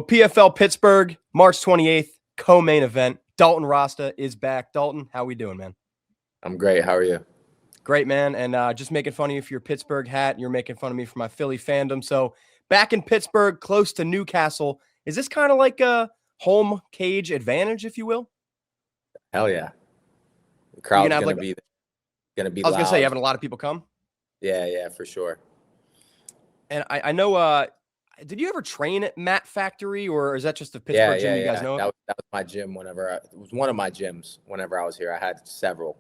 PFL Pittsburgh, March 28th, co-main event. Dalton Rosta is back. Dalton, how we doing, man? I'm great. How are you? Great, man. And just making fun of you for your Pittsburgh hat. And you're making fun of me for my Philly fandom. So back in Pittsburgh, close to Newcastle. Is this kind of like a home cage advantage, if you will? Hell yeah. The crowd's going to be loud. I was going to say, you having a lot of people come? Yeah, for sure. And I know, did you ever train at Matt Factory, or is that just a Pittsburgh gym you guys know? That was my gym it was one of my gyms whenever I was here. I had several.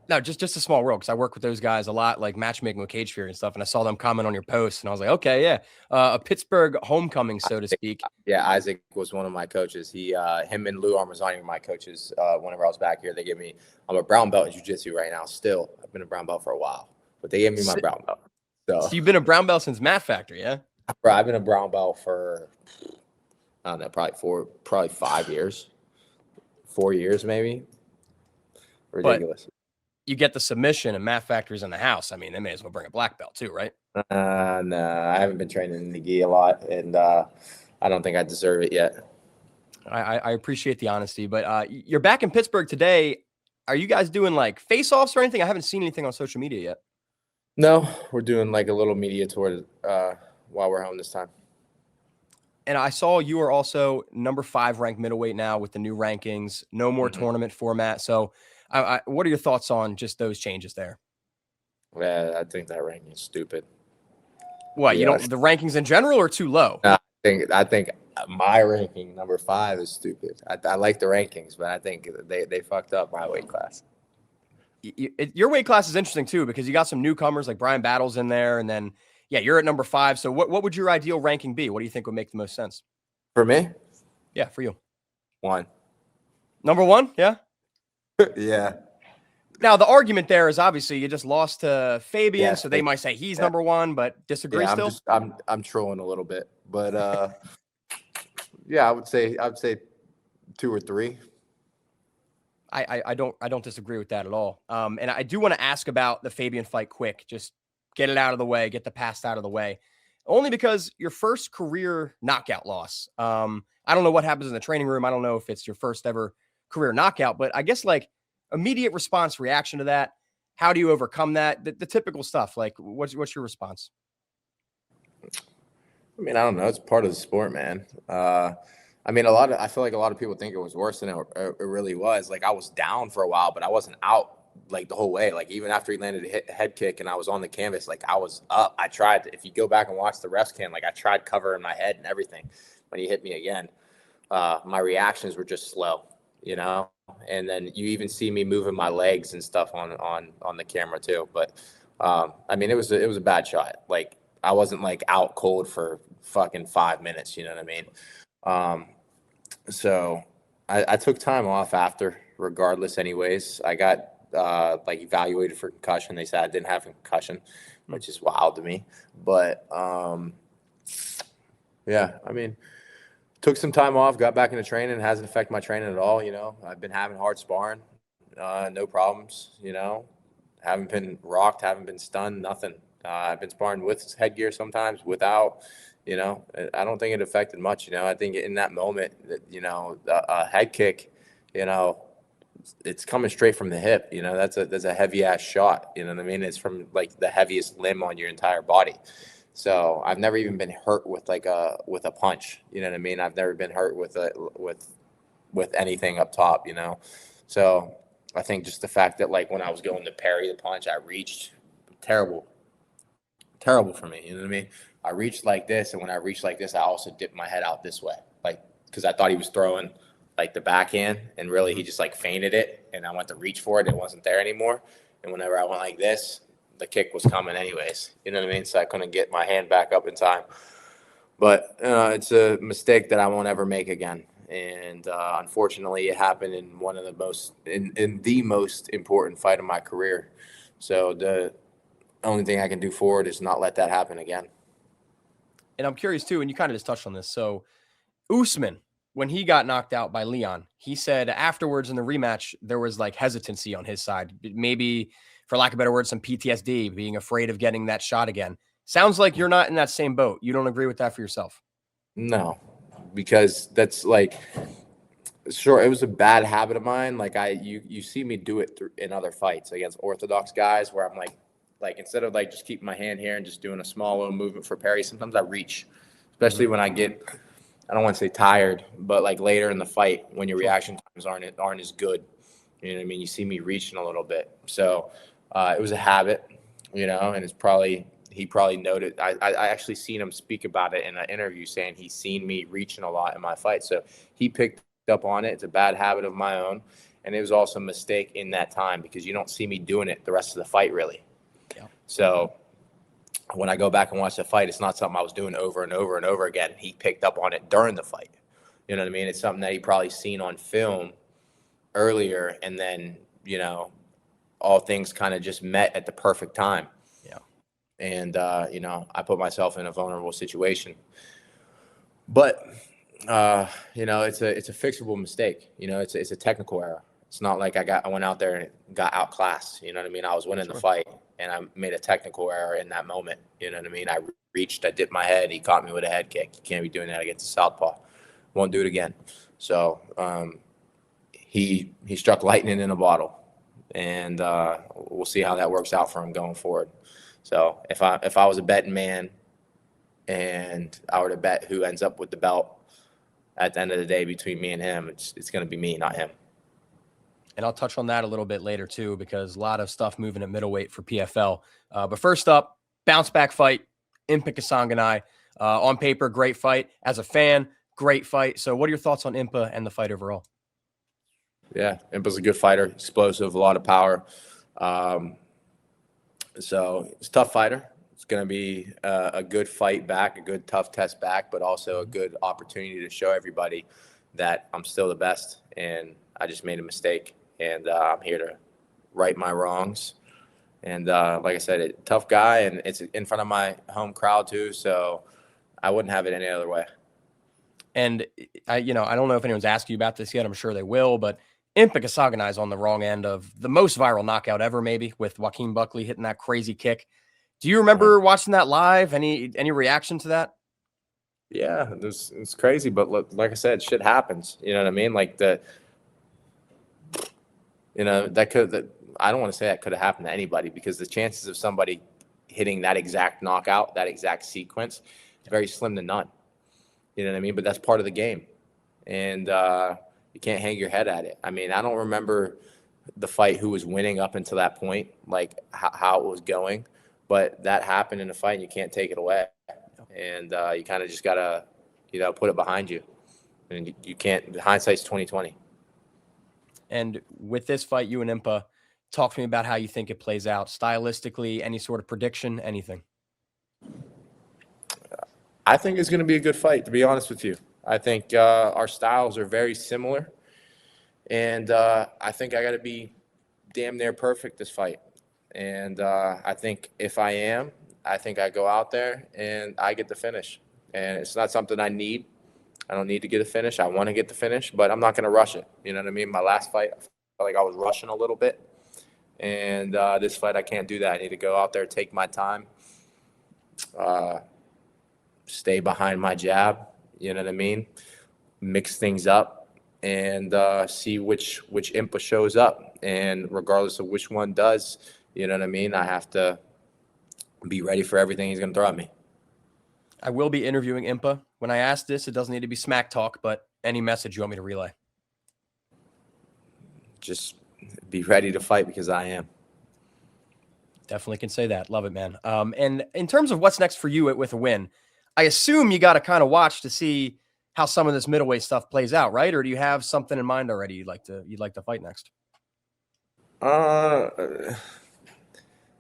No, just a small world, because I work with those guys a lot, like matchmaking with Cage Fury and stuff, and I saw them comment on your posts, and I was like, okay, yeah. A Pittsburgh homecoming, so to speak. Yeah, Isaac was one of my coaches. Him and Lou Armazzani were my coaches whenever I was back here. They gave me, I'm a brown belt in jiu-jitsu right now still. I've been a brown belt for a while, but they gave me my brown belt. So you've been a brown belt since Matt Factory, yeah? Bro, I've been a brown belt for, I don't know, probably 5 years. 4 years, maybe. Ridiculous. But you get the submission, and Matt Factory's in the house. I mean, they may as well bring a black belt too, right? No, I haven't been training in the gi a lot, and I don't think I deserve it yet. I appreciate the honesty, but you're back in Pittsburgh today. Are you guys doing like face-offs or anything? I haven't seen anything on social media yet. No, we're doing like a little media tour while we're home this time. And I saw you are also number 5 ranked middleweight now with the new rankings. No more tournament format. So what are your thoughts on just those changes there? Yeah, I think that ranking is stupid. What, you don't, the rankings in general are too low? I think my ranking, number 5, is stupid. I like the rankings, but I think they fucked up my weight class. Your weight class is interesting too, because you got some newcomers like Bryan Battles in there, and then you're at number 5. So what would your ideal ranking be? What do you think would make the most sense for me? Yeah, for you. 1. Number 1, yeah. Yeah. Now the argument there is obviously you just lost to Fabian, so they might say he's number 1, but disagree still. I'm trolling a little bit, but yeah, I would say 2 or 3. I don't disagree with that at all. And I do want to ask about the Fabian fight quick. Just get it out of the way, get the past out of the way. Only because your first career knockout loss. I don't know what happens in the training room. I don't know if it's your first ever career knockout, but I guess like immediate response reaction to that. How do you overcome that? The typical stuff. Like what's your response? I mean, I don't know. It's part of the sport, man. I mean, I feel like a lot of people think it was worse than it really was. Like I was down for a while, but I wasn't out like the whole way. Like even after he landed a head kick and I was on the canvas, like I was up. I tried, if you go back and watch the refs cam, like I tried covering my head and everything when he hit me again. My reactions were just slow, you know? And then you even see me moving my legs and stuff on the camera too. But I mean, it was a bad shot. Like I wasn't like out cold for fucking 5 minutes. You know what I mean? So I took time off after regardless anyways. I got like evaluated for concussion. They said I didn't have a concussion, which is wild to me. But yeah, I mean, took some time off, got back into training. It hasn't affected my training at all. You know, I've been having hard sparring, no problems, you know, haven't been rocked, haven't been stunned, nothing. I've been sparring with headgear sometimes, without. You know, I don't think it affected much. You know, I think in that moment, you know, a head kick, you know, it's coming straight from the hip. You know, that's a heavy ass shot. You know what I mean? It's from like the heaviest limb on your entire body. So I've never even been hurt with a punch. You know what I mean? I've never been hurt with anything up top. You know, so I think just the fact that like when I was going to parry the punch, I reached terrible for me. You know what I mean? I reached like this, and when I reached like this, I also dipped my head out this way, like because I thought he was throwing like the backhand, and really he just like feinted it, and I went to reach for it, it wasn't there anymore. And whenever I went like this, the kick was coming anyways. You know what I mean? So I couldn't get my hand back up in time. But it's a mistake that I won't ever make again. And unfortunately, it happened in one of the most in the most important fight of my career. So the only thing I can do forward is not let that happen again. And I'm curious too, and you kind of just touched on this. So Usman, when he got knocked out by Leon, he said afterwards in the rematch, there was like hesitancy on his side. Maybe, for lack of a better word, some PTSD, being afraid of getting that shot again. Sounds like you're not in that same boat. You don't agree with that for yourself? No, because that's like, sure, it was a bad habit of mine. Like you see me do it in other fights against orthodox guys where I'm like instead of like just keeping my hand here and just doing a small little movement for parry, sometimes I reach, especially when I get, I don't want to say tired, but like later in the fight when your reaction times aren't as good. You know what I mean? You see me reaching a little bit. So it was a habit, you know, and he probably noted. I actually seen him speak about it in an interview saying he's seen me reaching a lot in my fight. So he picked up on it. It's a bad habit of my own. And it was also a mistake in that time because you don't see me doing it the rest of the fight really. Yeah. So when I go back and watch the fight, it's not something I was doing over and over and over again. He picked up on it during the fight. You know what I mean? It's something that he probably seen on film earlier, and then, you know, all things kind of just met at the perfect time. Yeah. And, you know, I put myself in a vulnerable situation. But, you know, it's a fixable mistake. You know, it's a technical error. It's not like I went out there and got outclassed. You know what I mean? I was winning the fight, and I made a technical error in that moment. You know what I mean? I reached, I dipped my head. He caught me with a head kick. You can't be doing that against a southpaw. Won't do it again. So, he struck lightning in a bottle, and we'll see how that works out for him going forward. So if I was a betting man and I were to bet who ends up with the belt at the end of the day between me and him, it's going to be me, not him. And I'll touch on that a little bit later too, because a lot of stuff moving at middleweight for PFL. But first up, bounce back fight, Impa Kasanganay. On paper, great fight. As a fan, great fight. So what are your thoughts on Impa and the fight overall? Yeah, Impa's a good fighter, explosive, a lot of power. So it's a tough fighter. It's going to be a good fight back, a good tough test back, but also a good opportunity to show everybody that I'm still the best and I just made a mistake. And I'm here to right my wrongs. And like I said, tough guy, and it's in front of my home crowd too, so I wouldn't have it any other way. And I don't know if anyone's asked you about this yet. I'm sure they will, but Impa Kasanganay is on the wrong end of the most viral knockout ever, maybe, with Joaquin Buckley hitting that crazy kick. Do you remember watching that live? Any reaction to that? Yeah, it's crazy, but like I said, shit happens. You know what I mean? Like I don't want to say that could have happened to anybody, because the chances of somebody hitting that exact knockout, that exact sequence, very slim to none. You know what I mean? But that's part of the game, and you can't hang your head at it. I mean, I don't remember the fight who was winning up until that point, like how it was going, but that happened in the fight, and you can't take it away. And you kind of just gotta, put it behind you, and you can't. Hindsight's 20/20. And with this fight, you and Impa, talk to me about how you think it plays out stylistically. Any sort of prediction? Anything? I think it's going to be a good fight, to be honest with you. I think our styles are very similar, and I think I got to be damn near perfect this fight. And I think if I am, I think I go out there and I get the finish. And it's not something I need. I don't need to get a finish. I want to get the finish, but I'm not going to rush it. You know what I mean? My last fight, I felt like I was rushing a little bit. And this fight, I can't do that. I need to go out there, take my time, stay behind my jab, you know what I mean? Mix things up and see which Impa shows up. And regardless of which one does, you know what I mean? I have to be ready for everything he's going to throw at me. I will be interviewing Impa. When I ask this, it doesn't need to be smack talk, but any message you want me to relay? Just be ready to fight, because I am. Definitely can say that. Love it, man. And in terms of what's next for you with a win, I assume you got to kind of watch to see how some of this middleweight stuff plays out, right? Or do you have something in mind already you'd like to fight next?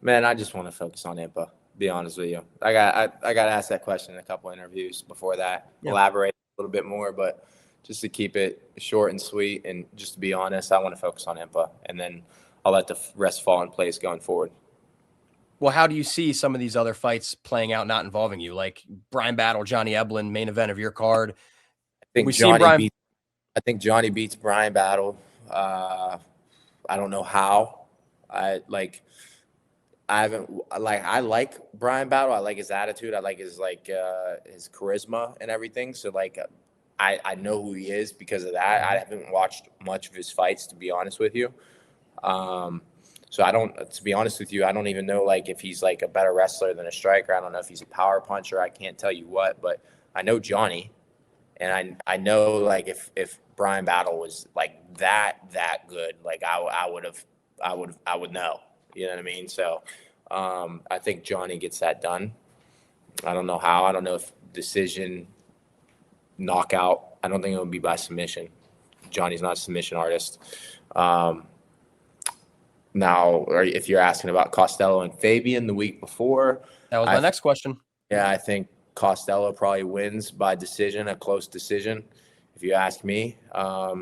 Man, I just want to focus on Impa. Be honest with you, I got asked that question in a couple interviews before that. Yeah. Elaborate a little bit more, but just to keep it short and sweet, and just to be honest, I want to focus on Impa, and then I'll let the rest fall in place going forward. Well, how do you see some of these other fights playing out not involving you, like Bryan battle, Johnny Eblen, main event of your card? I think Johnny beats Bryan battle. I don't know how. I like Bryan battle. I like his attitude. I like his charisma and everything. So I know who he is because of that. I haven't watched much of his fights, to be honest with you. So to be honest with you, I don't even know like if he's like a better wrestler than a striker. I don't know if he's a power puncher. I can't tell you what, but I know Johnny, and I know like if Bryan Battle was like that good, like I would know. You know what I mean? So I think Johnny gets that done. I don't know how. I don't know if decision, knockout. I don't think it would be by submission. Johnny's not a submission artist. Now, or if you're asking about Costello and Fabian the week before, that was my next question. Yeah, I think Costello probably wins by decision, a close decision. If you ask me, I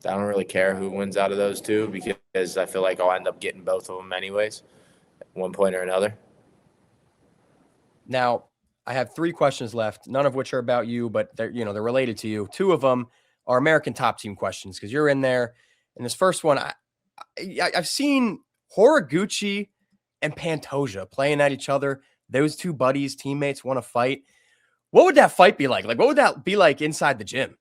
don't really care who wins out of those two because I feel like I'll end up getting both of them anyways, at one point or another. Now, I have 3 questions left, none of which are about you, but they're related to you. 2 of them are American Top Team questions because you're in there. And this first one, I've seen Horiguchi and Pantoja playing at each other. Those 2 buddies, teammates, want to fight. What would that fight be like? Like, what would that be like inside the gym?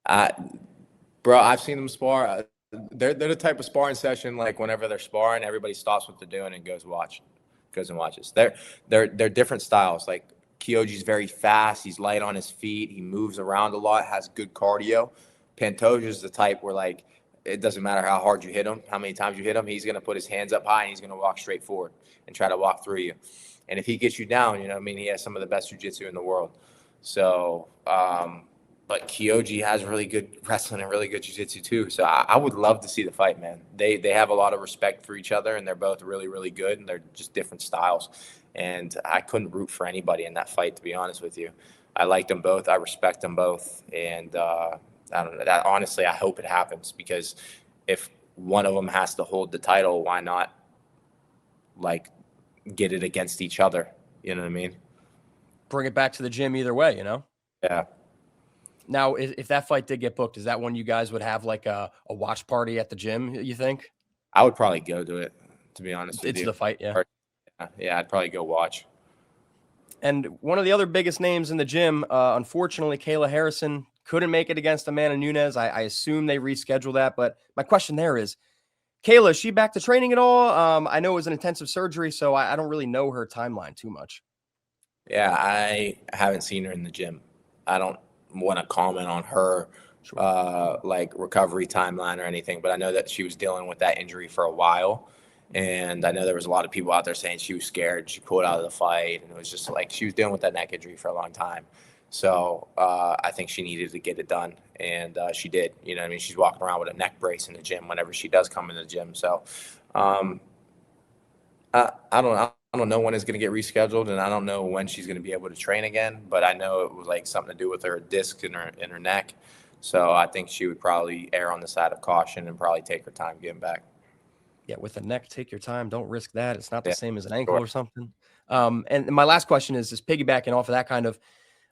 Bro, I've seen them spar. They're the type of sparring session, like whenever they're sparring, everybody stops what they're doing and goes and watches. They're different styles. Like Kyoji's very fast. He's light on his feet. He moves around a lot, has good cardio. Pantoja's the type where like, it doesn't matter how hard you hit him, how many times you hit him, he's going to put his hands up high and he's going to walk straight forward and try to walk through you. And if he gets you down, you know what I mean, he has some of the best jiu-jitsu in the world. So, but Kyoji has really good wrestling and really good jiu-jitsu too. So I would love to see the fight, man. They have a lot of respect for each other and they're both really, really good and they're just different styles. And I couldn't root for anybody in that fight, to be honest with you. I like them both. I respect them both. And, I don't know. That honestly, I hope it happens because if one of them has to hold the title, why not like get it against each other? You know what I mean? Bring it back to the gym either way, you know? Yeah. Now, if that fight did get booked, is that when you guys would have like a watch party at the gym, you think? I would probably go to it, to be honest with you. It's the fight, yeah. Yeah, I'd probably go watch. And one of the other biggest names in the gym, unfortunately, Kayla Harrison, couldn't make it against Amanda Nunes. I assume they rescheduled that. But my question there is, Kayla, is she back to training at all? I know it was an intensive surgery, so I don't really know her timeline too much. Yeah, I haven't seen her in the gym. I don't want to comment on her like recovery timeline or anything, but I know that she was dealing with that injury for a while. And I know there was a lot of people out there saying she was scared. She pulled out of the fight. And it was just like she was dealing with that neck injury for a long time. So I think she needed to get it done. And she did. You know what I mean? She's walking around with a neck brace in the gym whenever she does come in the gym. So I don't know when it's going to get rescheduled. And I don't know when she's going to be able to train again. But I know it was like something to do with her disc in her neck. So I think she would probably err on the side of caution and probably take her time getting back. Yeah, with the neck, take your time. Don't risk that. It's not the same as an ankle or something. And my last question is just piggybacking off of that kind of,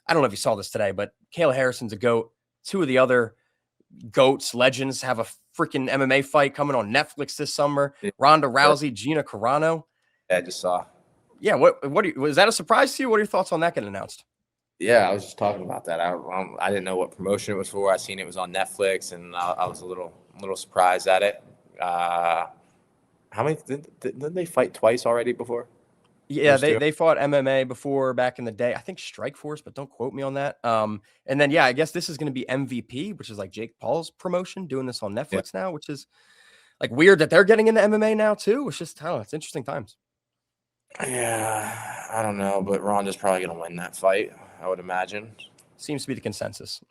I don't know if you saw this today, but Kayla Harrison's a GOAT. 2 of the other GOATs, legends, have a freaking MMA fight coming on Netflix this summer. Ronda Rousey, Gina Carano. Yeah, I just saw. Yeah, was that a surprise to you? What are your thoughts on that getting announced? Yeah, I was just talking about that. I didn't know what promotion it was for. I seen it was on Netflix, and I was a little surprised at it. How many didn't they fight twice already before? Yeah, they fought MMA before back in the day. I think Strikeforce, but don't quote me on that. And then yeah, I guess this is going to be MVP, which is like Jake Paul's promotion, doing this on Netflix now, which is like weird that they're getting into MMA now too. It's just, I don't know, it's interesting times. Yeah, I don't know, but Ronda's probably going to win that fight, I would imagine. Seems to be the consensus.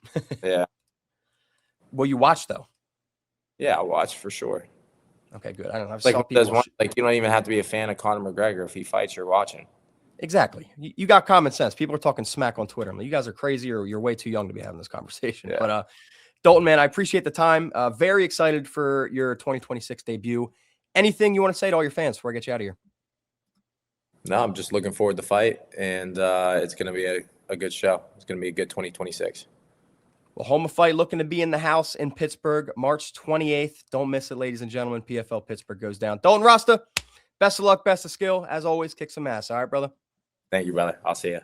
Yeah. Will you watch though? Yeah, I'll watch for sure. Okay, good. I don't know. I've like, saw people like you don't even have to be a fan of Conor McGregor if he fights, you're watching. Exactly. You got common sense. People are talking smack on Twitter. I'm like, you guys are crazy or you're way too young to be having this conversation. Yeah. But Dalton, man, I appreciate the time. Very excited for your 2026 debut. Anything you want to say to all your fans before I get you out of here? No, I'm just looking forward to the fight, and it's going to be a good show. It's going to be a good 2026. Well, Home of Fight looking to be in the house in Pittsburgh, March 28th. Don't miss it, ladies and gentlemen. PFL Pittsburgh goes down. Dalton Rosta, best of luck, best of skill. As always, kick some ass. All right, brother? Thank you, brother. I'll see you.